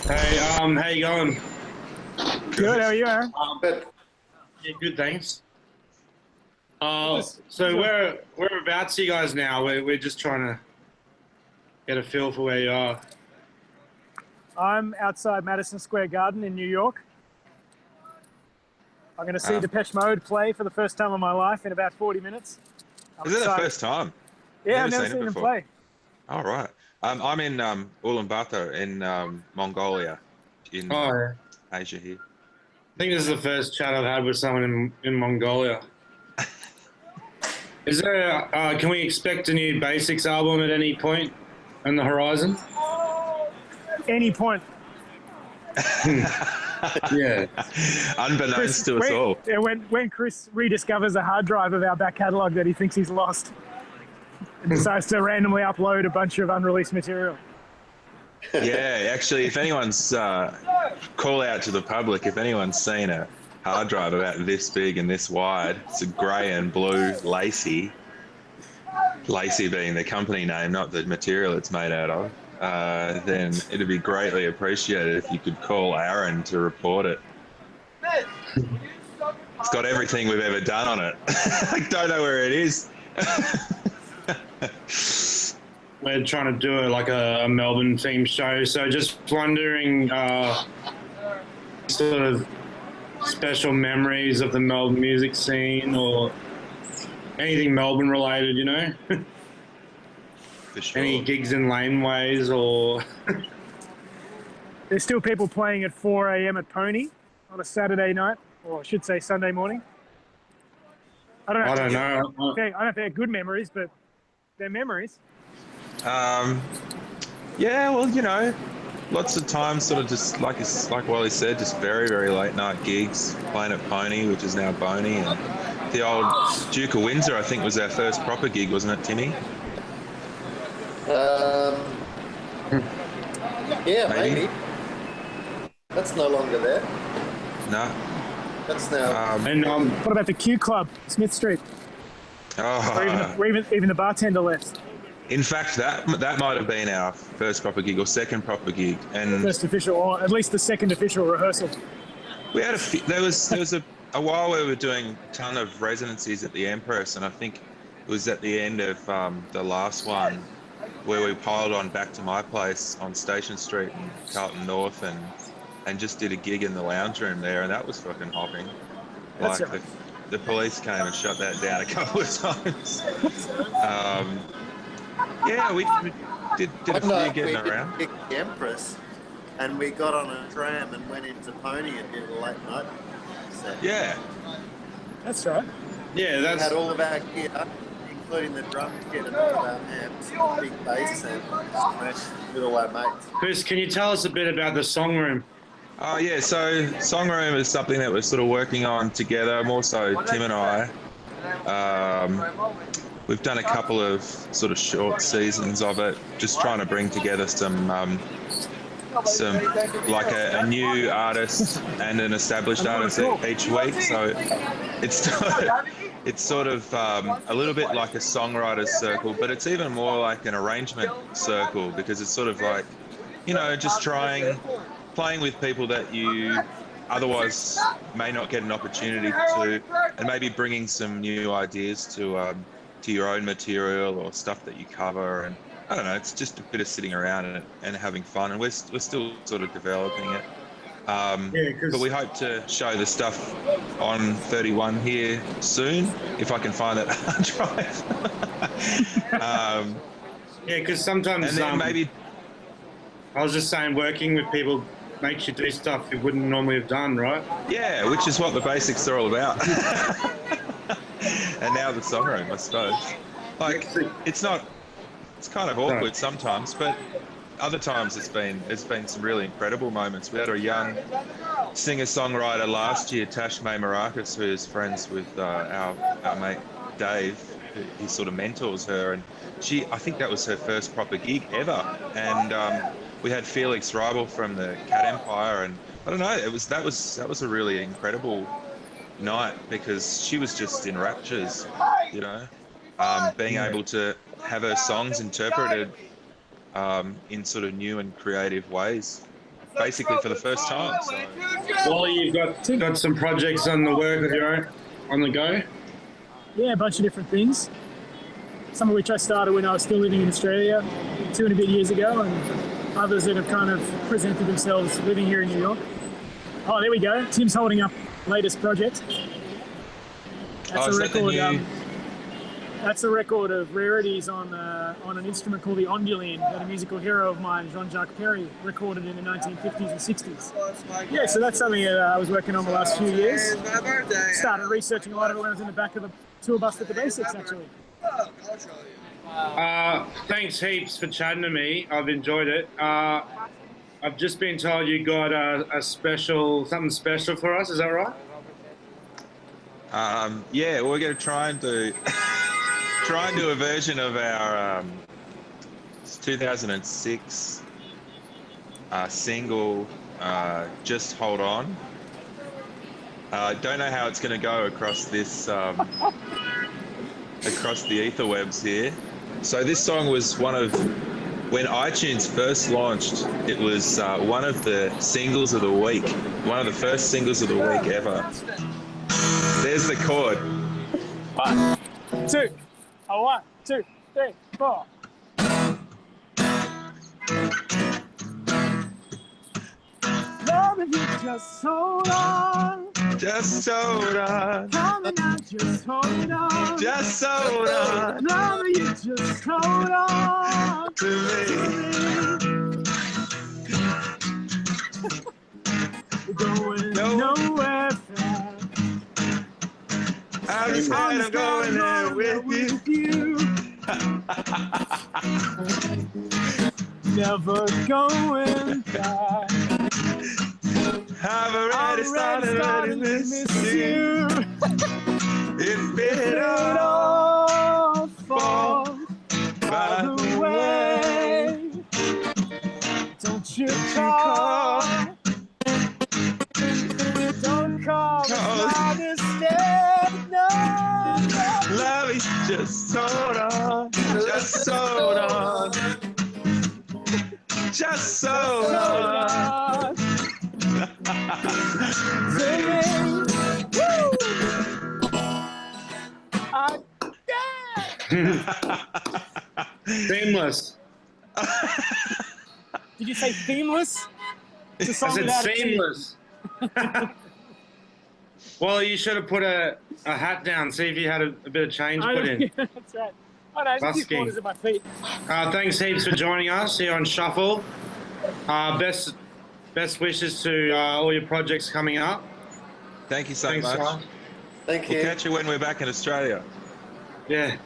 Hey, how you going? Good, how are you, Aaron? But Yeah, good, thanks. So whereabouts are you guys now? We're just trying to get a feel for where you are. I'm outside Madison Square Garden in New York. I'm going to see Depeche Mode play for the first time in my life in about 40 minutes. Is it the first time? Yeah, I've never seen them play. All right. I'm in Ulaanbaatar in Mongolia, in Oh, yeah. Asia here. I think this is the first chat I've had with someone in Mongolia. Is there? Can we expect a new Basics album at any point on the horizon? Any point. Yeah. Unbeknownst to us all. Yeah, when Chris rediscovers a hard drive of our back catalogue that he thinks he's lost and decides to randomly upload a bunch of unreleased material. Yeah, actually, if anyone's call out to the public, if anyone's seen a hard drive about this big and this wide, it's a grey and blue Lacey. Lacey being the company name, not the material it's made out of. Then it'd be greatly appreciated if you could call Aaron to report it. It's got everything we've ever done on it. I don't know where it is. We're trying to do a Melbourne themed show, so just wondering sort of special memories of the Melbourne music scene or anything Melbourne related, you know? For sure. Any gigs in laneways or... There's still people playing at 4 a.m. at Pony on a Saturday night, or I should say Sunday morning. I don't know. Okay, I don't know if they're good memories, but they're memories. Yeah, well, you know, lots of times sort of just like Wally said, just very, very late night gigs, playing at Pony, which is now Boney, and the old Duke of Windsor, I think, was our first proper gig, wasn't it, Timmy? Yeah, maybe. That's no longer there. No. That's now. What about the Q Club, Smith Street? Or even the bartender left. In fact, that might have been our first proper gig or second proper gig, and First official, or at least the second official rehearsal. we had there was a while we were doing a ton of residencies at the Empress, and I think it was at the end of the last one where we piled on back to my place on Station Street in Carlton North and just did a gig in the lounge room there, and that was fucking hopping. That's Like right. the police came and shut that down a couple of times. Yeah, we did a few getting around. We picked the Empress, and we got on a tram and went into Pony and did a late night set. Yeah. That's right. Yeah, We that's... had all of our gear, including the drum kit and all of our amps, and a big bass and just went with all our mates. Chris, can you tell us a bit about the song room? Oh yeah, so Song Room is something that we're sort of working on together, more so Tim and I. We've done a couple of sort of short seasons of it, just trying to bring together some like a new artist and an established artist each week. So it's sort of a little bit like a songwriter's circle, but it's even more like an arrangement circle, because it's sort of like, you know, just playing with people that you otherwise may not get an opportunity to, and maybe bringing some new ideas to your own material or stuff that you cover. And I don't know, it's just a bit of sitting around and having fun, and we're still sort of developing it. But we hope to show the stuff on 31 here soon, if I can find that hard drive. Yeah, because sometimes... And then maybe... I was just saying, working with people makes you do stuff you wouldn't normally have done, right? Yeah, which is what the Basics are all about. And now the Song Room, I suppose. Like, it's kind of awkward sometimes, but other times it's been some really incredible moments. We had a young singer-songwriter last year, Tash May Maracas, who is friends with our mate Dave. He sort of mentors her, and I think that was her first proper gig ever. And we had Felix Reibel from the Cat Empire, and I don't know, that was a really incredible night, because she was just in raptures, you know, being able to have her songs interpreted in sort of new and creative ways. basically for the first time. So. Well, you've got some projects on the work of your own on the go. Yeah, a bunch of different things. Some of which I started when I was still living in Australia 2 and a bit years ago, and others that have kind of presented themselves living here in New York. Oh, there we go. Tim's holding up latest project. That's a record. That's a record of rarities on an instrument called the onduline that a musical hero of mine, Jean-Jacques Perry, recorded in the 1950s and 60s. Yeah, so that's something that I was working on the last few years. Started researching a lot of it when I was in the back of the tour bus with the basics, actually. Thanks heaps for chatting to me. I've enjoyed it. I've just been told you got something special for us. Is that right? Yeah, we're going to try and do a version of our 2006 single, Just Hold On. Don't know how it's going to go across this across the etherwebs here. So this song was when iTunes first launched, it was one of the singles of the week, one of the first singles of the week ever. There's the chord. 1, 2, 1, 2, 3, 4. Love if you just hold on. Just hold on. Come and now just hold on. Just hold on. Love if you just hold on To me. We're going nowhere fast. I'm going there with you. Never going back. I've already started to miss you. If it all falls by the way, don't you call. Don't call. Not instead. No. love is just hold on. Just hold on. Just hold on. Seamless. Did you say themeless? I said seamless. Well, you should have put a hat down. See if you had a bit of change put in. That's right. Oh no, there's 2 corners of my feet. Thanks heaps for joining us here on Shuffle. Best wishes to all your projects coming up. Thank you so much. Guys. Thank you. We'll catch you when we're back in Australia. Yeah.